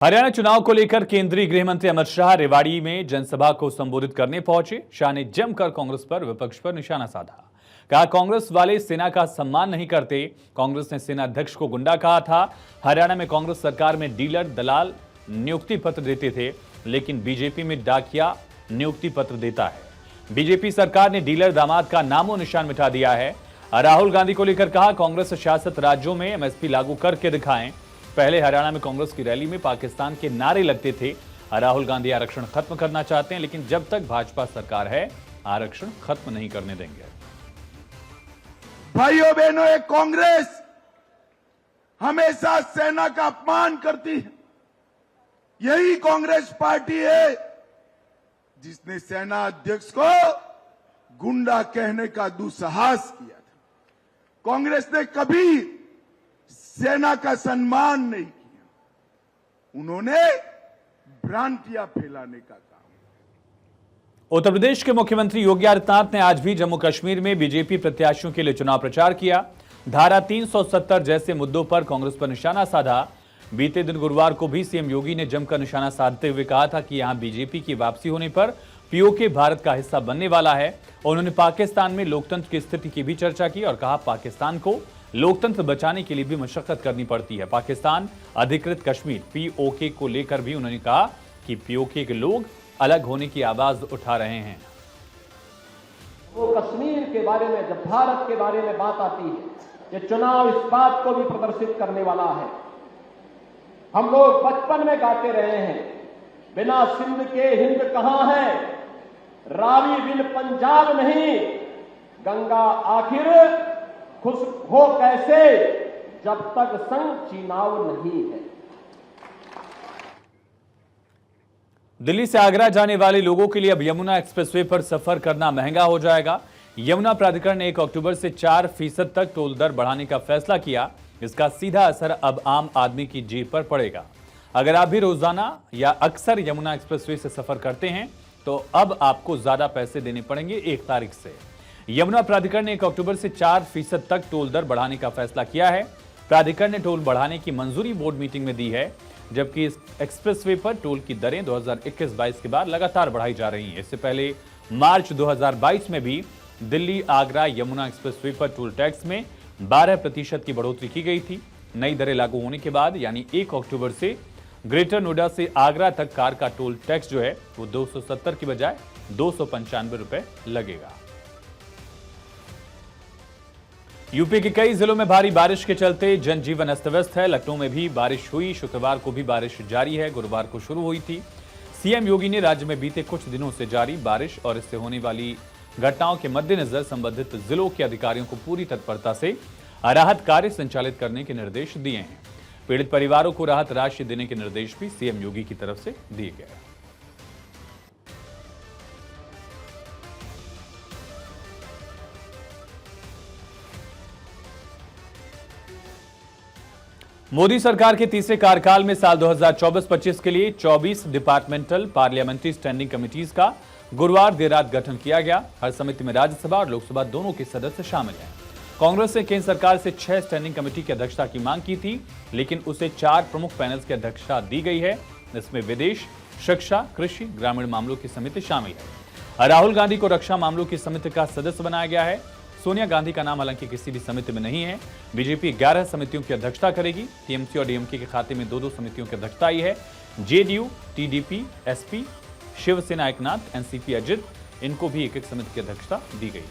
हरियाणा चुनाव को लेकर केंद्रीय गृह मंत्री अमित शाह रेवाड़ी में जनसभा को संबोधित करने पहुंचे। शाह ने जमकर कांग्रेस पर, विपक्ष पर निशाना साधा। कहा, कांग्रेस वाले सेना का सम्मान नहीं करते। कांग्रेस ने सेना अध्यक्ष को गुंडा कहा था। हरियाणा में कांग्रेस सरकार में डीलर दलाल नियुक्ति पत्र देते थे, लेकिन बीजेपी में डाकिया नियुक्ति पत्र देता है। बीजेपी सरकार ने डीलर दामाद का नामो निशान मिटा दिया है। राहुल गांधी को लेकर कहा, कांग्रेस शासित राज्यों में एमएसपी लागू करके दिखाएं। पहले हरियाणा में कांग्रेस की रैली में पाकिस्तान के नारे लगते थे। राहुल गांधी आरक्षण खत्म करना चाहते हैं, लेकिन जब तक भाजपा सरकार है आरक्षण खत्म नहीं करने देंगे। भाइयों बहनों, एक कांग्रेस हमेशा सेना का अपमान करती है। यही कांग्रेस पार्टी है जिसने सेना अध्यक्ष को गुंडा कहने का दुस्साहस किया था। कांग्रेस ने कभी सेना का सम्मान नहीं किया, उन्होंने भ्रांतियां फैलाने का काम। उत्तर प्रदेश के मुख्यमंत्री योगी आदित्यनाथ ने आज भी जम्मू कश्मीर में बीजेपी प्रत्याशियों के लिए चुनाव प्रचार किया। धारा 370 जैसे मुद्दों पर कांग्रेस पर निशाना साधा। बीते दिन गुरुवार को भी सीएम योगी ने जमकर निशाना साधते हुए कहा था कि यहां बीजेपी की वापसी होने पर पीओके भारत का हिस्सा बनने वाला है। उन्होंने पाकिस्तान में लोकतंत्र की स्थिति की भी चर्चा की और कहा, पाकिस्तान को लोकतंत्र बचाने के लिए भी मशक्कत करनी पड़ती है। पाकिस्तान अधिकृत कश्मीर पीओके को लेकर भी उन्होंने कहा कि पीओके के लोग अलग होने की आवाज उठा रहे हैं। वो कश्मीर के बारे में, जब भारत के बारे में बात आती है, ये चुनाव इस बात को भी प्रदर्शित करने वाला है। हम लोग बचपन में गाते रहे हैं, बिना सिंध के हिंद कहां है, रावी बिन पंजाब नहीं, गंगा आखिर खुश हो कैसे, जब तक संग चुनाव नहीं है। दिल्ली से आगरा जाने वाले लोगों के लिए अब यमुना एक्सप्रेसवे पर सफर करना महंगा हो जाएगा। यमुना प्राधिकरण ने 1 अक्टूबर से 4% तक टोल दर बढ़ाने का फैसला किया। इसका सीधा असर अब आम आदमी की जेब पर पड़ेगा। अगर आप भी रोजाना या अक्सर यमुना एक्सप्रेसवे से सफर करते हैं तो अब आपको ज्यादा पैसे देने पड़ेंगे 1 तारीख से। यमुना प्राधिकरण ने 1 अक्टूबर से 4% तक टोल दर बढ़ाने का फैसला किया है। प्राधिकरण ने टोल बढ़ाने की मंजूरी बोर्ड मीटिंग में दी है, जबकि इस एक्सप्रेसवे पर टोल की दरें 2021-22 के बाद लगातार बढ़ाई जा रही हैं। इससे पहले मार्च 2022 में भी दिल्ली आगरा यमुना एक्सप्रेसवे पर टोल टैक्स में 12% की बढ़ोतरी की गई थी। नई दरें लागू होने के बाद यानी 1 अक्टूबर से ग्रेटर नोएडा से आगरा तक कार का टोल टैक्स जो है वो 270 की बजाय 295 रुपए लगेगा। यूपी के कई जिलों में भारी बारिश के चलते जनजीवन अस्त व्यस्त है। लखनऊ में भी बारिश हुई। शुक्रवार को भी बारिश जारी है। गुरुवार को शुरू हुई थी। सीएम योगी ने राज्य में बीते कुछ दिनों से जारी बारिश और इससे होने वाली घटनाओं के मद्देनजर संबंधित जिलों के अधिकारियों को पूरी तत्परता से राहत कार्य संचालित करने के निर्देश दिए हैं। पीड़ित परिवारों को राहत राशि देने के निर्देश भी सीएम योगी की तरफ से दिए गए। मोदी सरकार के तीसरे कार्यकाल में साल 2024-25 के लिए 24 डिपार्टमेंटल पार्लियामेंट्री स्टैंडिंग कमेटीज का गुरुवार देर रात गठन किया गया। हर समिति में राज्यसभा और लोकसभा दोनों के सदस्य शामिल हैं। कांग्रेस ने केंद्र सरकार से 6 स्टैंडिंग कमेटी की अध्यक्षता की मांग की थी, लेकिन उसे 4 प्रमुख पैनल्स की अध्यक्षता दी गई है। इसमें विदेश, शिक्षा, कृषि, ग्रामीण मामलों की समिति शामिल है। राहुल गांधी को रक्षा मामलों की समिति का सदस्य बनाया गया है। सोनिया गांधी का नाम हालांकि किसी भी समिति में नहीं है। बीजेपी 11 समितियों की अध्यक्षता करेगी। टीएमसी और डीएमके के खाते में 2-2 समितियों की अध्यक्षता आई है। JDU, TDP, SP, Shiv Sena Eknath, NCP Ajit, इनको भी एक-एक समिति की अध्यक्षता दी गई।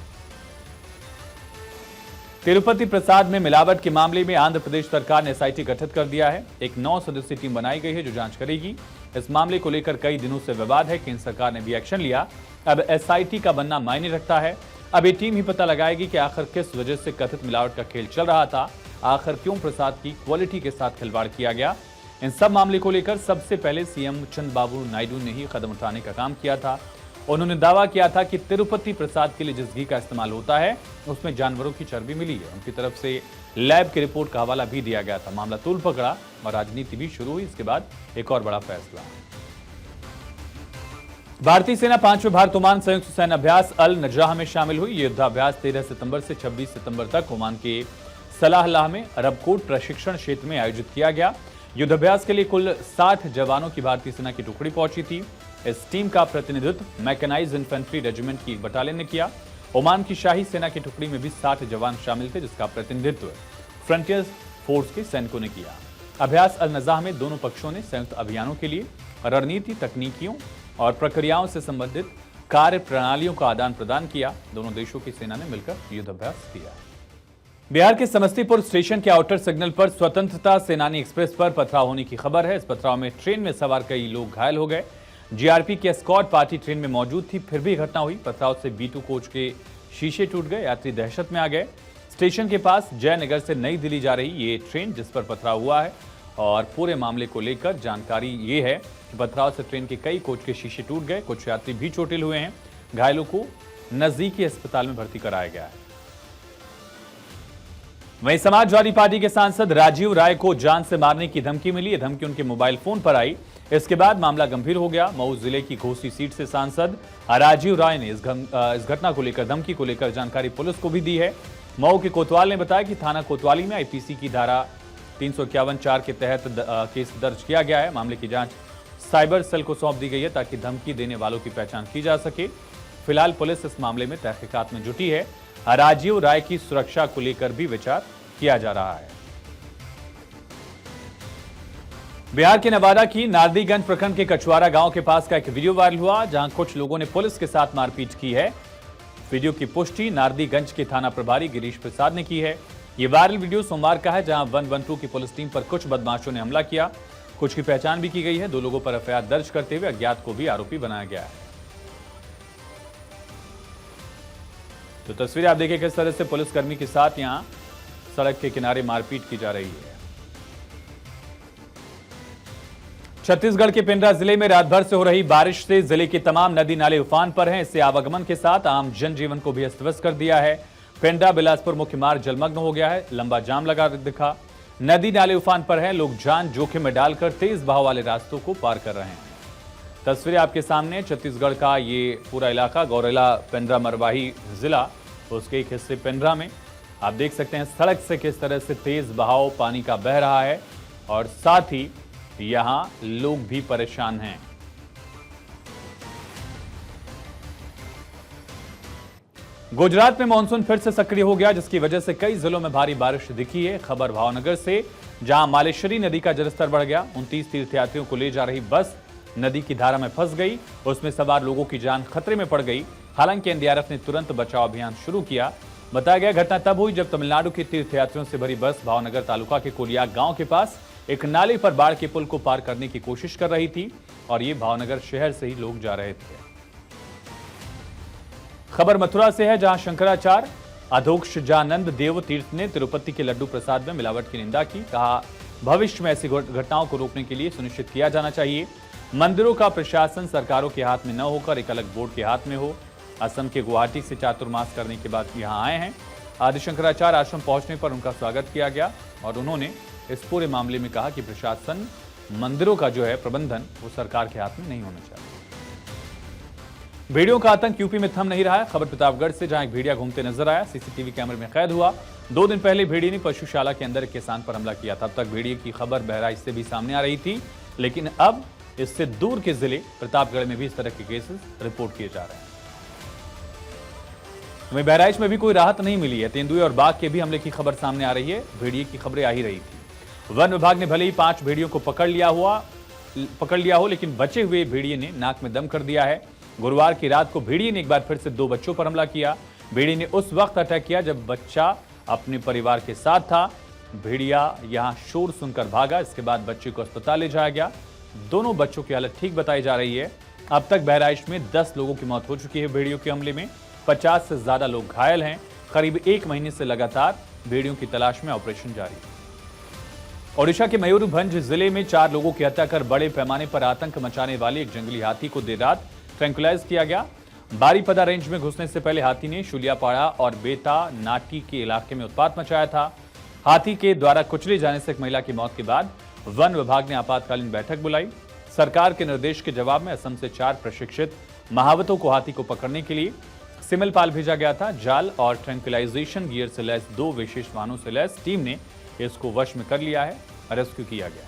तिरुपति प्रसाद में मिलावट के मामले में आंध्र प्रदेश सरकार ने एसआईटी गठित कर दिया है। एक 9 सदस्यीय टीम बनाई गई है जो जांच करेगी। इस मामले को लेकर कई दिनों से विवाद है। केंद्र सरकार ने भी एक्शन लिया। अब एसआईटी का बनना मायने रखता है। अब ये टीम ही पता लगाएगी कि आखिर किस वजह से कथित मिलावट का खेल चल रहा था, आखिर क्यों प्रसाद की क्वालिटी के साथ खिलवाड़ किया गया। इन सब मामले को लेकर सबसे पहले सीएम चंद्रबाबू नायडू ने ही कदम उठाने का काम किया था। उन्होंने दावा किया था कि तिरुपति प्रसाद के लिए जिस घी का इस्तेमाल होता है उसमें जानवरों की चर्बी मिली है। उनकी तरफ से लैब की रिपोर्ट का हवाला भी दिया गया था। मामला तूल पकड़ा और राजनीति भी शुरू हुई। इसके बाद एक और बड़ा फैसला। भारतीय सेना 5वें भारत ओमान संयुक्त सैन्य अभ्यास अल नजराह में शामिल हुई। ये युद्धाभ्यास 13 सितंबर से 26 सितंबर तक ओमान के सलाहलाह में अरबकोट प्रशिक्षण क्षेत्र में आयोजित किया गया। युद्धाभ्यास के लिए कुल 60 जवानों की भारतीय सेना की टुकड़ी पहुंची थी। इस टीम का प्रतिनिधित्व मैकेनाइज्ड इन्फेंट्री रेजिमेंट की बटालियन ने किया। ओमान की शाही सेना की टुकड़ी में भी 60 जवान शामिल थे, जिसका प्रतिनिधित्व फ्रंटियर फोर्स के सैनिकों ने किया। अभ्यास अल नज़ाह में दोनों पक्षों ने संयुक्त अभियानों के लिए रणनीति, तकनीकियों और प्रक्रियाओं से संबंधित कार्य प्रणालियों का आदान प्रदान किया। दोनों देशों की सेना ने मिलकर युद्धाभ्यास किया। बिहार के समस्तीपुर स्टेशन के आउटर सिग्नल पर स्वतंत्रता सेनानी एक्सप्रेस पर पथराव होने की खबर है। इस पथराव में ट्रेन में सवार कई लोग घायल हो गए। जीआरपी की एस्कॉर्ट पार्टी ट्रेन में मौजूद थी, फिर भी घटना हुई। पथराव से B2 कोच के शीशे टूट गए, यात्री दहशत में आ गए। स्टेशन के पास जयनगर से नई दिल्ली जा रही ये ट्रेन जिस पर पथराव हुआ है, और पूरे मामले को लेकर जानकारी ये है कि पथराव से ट्रेन के कई कोच के शीशे टूट गए। कुछ यात्री भी चोटिल हुए हैं। घायलों को नजदीकी अस्पताल में भर्ती कराया गया है। वहीं समाजवादी पार्टी के सांसद राजीव राय को जान से मारने की धमकी मिली। यह धमकी उनके मोबाइल फोन पर आई। इसके बाद मामला गंभीर हो गया। मऊ जिले की घोसी सीट से सांसद राजीव राय ने इस घटना को लेकर, धमकी को लेकर जानकारी पुलिस को भी दी है। मऊ के कोतवाल ने बताया कि थाना कोतवाली में आईपीसी की धारा 351(4) के तहत केस दर्ज किया गया है। मामले की जांच साइबर सेल को सौंप दी गई है ताकि धमकी देने वालों की पहचान की जा सके। फिलहाल पुलिस इस मामले में तहकीकात में जुटी है। राजीव राय की सुरक्षा को लेकर भी विचार किया जा रहा है। बिहार के नवादा की नारदीगंज प्रखंड के कछुआरा गांव के पास का एक वीडियो वायरल हुआ, जहां कुछ लोगों ने पुलिस के साथ मारपीट की है। वीडियो की पुष्टि नारदीगंज के थाना प्रभारी गिरीश प्रसाद ने की है। ये वायरल वीडियो सोमवार का है, जहां 112 की पुलिस टीम पर कुछ बदमाशों ने हमला किया। कुछ की पहचान भी की गई है। 2 लोगों पर एफआईआर दर्ज करते हुए अज्ञात को भी आरोपी बनाया गया है। तो तस्वीरें आप देखिए किस तरह से पुलिसकर्मी के साथ यहां सड़क के किनारे मारपीट की जा रही है। छत्तीसगढ़ के पेंड्रा जिले में रात भर से हो रही बारिश से जिले के तमाम नदी नाले उफान पर हैं। इससे आवागमन के साथ आम जनजीवन को भी अस्त व्यस्त कर दिया है। पेंड्रा बिलासपुर मुख्य मार्ग जलमग्न हो गया है। लंबा जाम लगा दिखा। नदी नाले उफान पर हैं। लोग जान जोखिम में डालकर तेज बहाव वाले रास्तों को पार कर रहे हैं। तस्वीरें आपके सामने। छत्तीसगढ़ का ये पूरा इलाका गौरेला पेंड्रा मरवाही जिला, उसके एक हिस्से पेंड्रा में आप देख सकते हैं सड़क से किस तरह से तेज बहाव पानी का बह रहा है, और साथ ही यहां लोग भी परेशान हैं। गुजरात में मानसून फिर से सक्रिय हो गया, जिसकी वजह से कई जिलों में भारी बारिश दिखी है। खबर भावनगर से, जहां मालेश्वरी नदी का जलस्तर बढ़ गया। 29 तीर्थयात्रियों को ले जा रही बस नदी की धारा में फंस गई। उसमें सवार लोगों की जान खतरे में पड़ गई। हालांकि एनडीआरएफ ने तुरंत बचाव अभियान शुरू किया। बताया गया घटना तब हुई जब तमिलनाडु के तीर्थयात्रियों से भरी बस भावनगर तालुका के कोलिया गांव के पास एक नाले पर बाढ़ के पुल को पार करने की कोशिश कर रही थी, और ये भावनगर शहर से ही लोग जा रहे थे। खबर मथुरा से है, जहां शंकराचार्य अधोक्षजानंद देव तीर्थ ने तिरुपति के लड्डू प्रसाद में मिलावट की निंदा की। कहा, भविष्य में ऐसी घटनाओं को रोकने के लिए सुनिश्चित किया जाना चाहिए। मंदिरों का प्रशासन सरकारों के हाथ में न होकर एक अलग बोर्ड के हाथ में हो। असम के गुवाहाटी से चातुर्मास करने के बाद यहां आए हैं। आदि शंकराचार्य आश्रम पहुंचने पर उनका स्वागत किया गया, और उन्होंने इस पूरे मामले में कहा कि प्रशासन, मंदिरों का जो है प्रबंधन, वो सरकार के हाथ में नहीं होना चाहिए। भेड़ियों का आतंक यूपी में थम नहीं रहा है। खबर प्रतापगढ़ से, जहां एक भेड़िया घूमते नजर आया, सीसीटीवी कैमरे में कैद हुआ। 2 दिन पहले भेड़िए ने पशुशाला के अंदर एक किसान पर हमला किया। तब तक भेड़िए की खबर बहराइच से भी सामने आ रही थी, लेकिन अब इससे दूर के जिले प्रतापगढ़ में भी इस तरह के केसेस रिपोर्ट किए जा रहे हैं। वहीं बहराइच में भी कोई राहत नहीं मिली है। तेंदुए और बाघ के भी हमले की खबर सामने आ रही है। भेड़िए की खबरें आ ही रही थी। वन विभाग ने भले ही 5 भेड़ियों को पकड़ लिया हो, लेकिन बचे हुए भेड़िए ने नाक में दम कर दिया है। गुरुवार की रात को भेड़िए ने एक बार फिर से 2 बच्चों पर हमला किया। भेड़िए ने उस वक्त अटैक किया जब बच्चा अपने परिवार के साथ था। भेड़िया यहां शोर सुनकर भागा। इसके बाद बच्चे को अस्पताल ले जाया गया। दोनों बच्चों की हालत ठीक बताई जा रही है। अब तक बहराइच में 10 लोगों की मौत हो चुकी है भेड़ियों के हमले में। 50 से ज्यादा लोग घायल हैं। करीब 1 महीने से लगातार भेड़ियों की तलाश में ऑपरेशन जारी है। ओडिशा के मयूरभंज जिले में 4 लोगों की हत्या कर बड़े पैमाने पर आतंक मचाने वाले एक जंगली हाथी को देर रात ट्रैंक्विलाइज किया गया। बारीपदा रेंज में घुसने से पहले हाथी ने शुलियापाड़ा और बेता नाटी के इलाके में उत्पात मचाया था। हाथी के द्वारा कुचले जाने से एक महिला की मौत के बाद वन विभाग ने आपातकालीन बैठक बुलाई। सरकार के निर्देश के जवाब में असम से 4 प्रशिक्षित महावतों को हाथी को पकड़ने के लिए सिमलपाल भेजा गया था। जाल और ट्रैंक्विलाइजेशन गियर से लैस 2 विशेष वाहनों से लैस टीम ने इसको वश में कर लिया है। रेस्क्यू किया गया।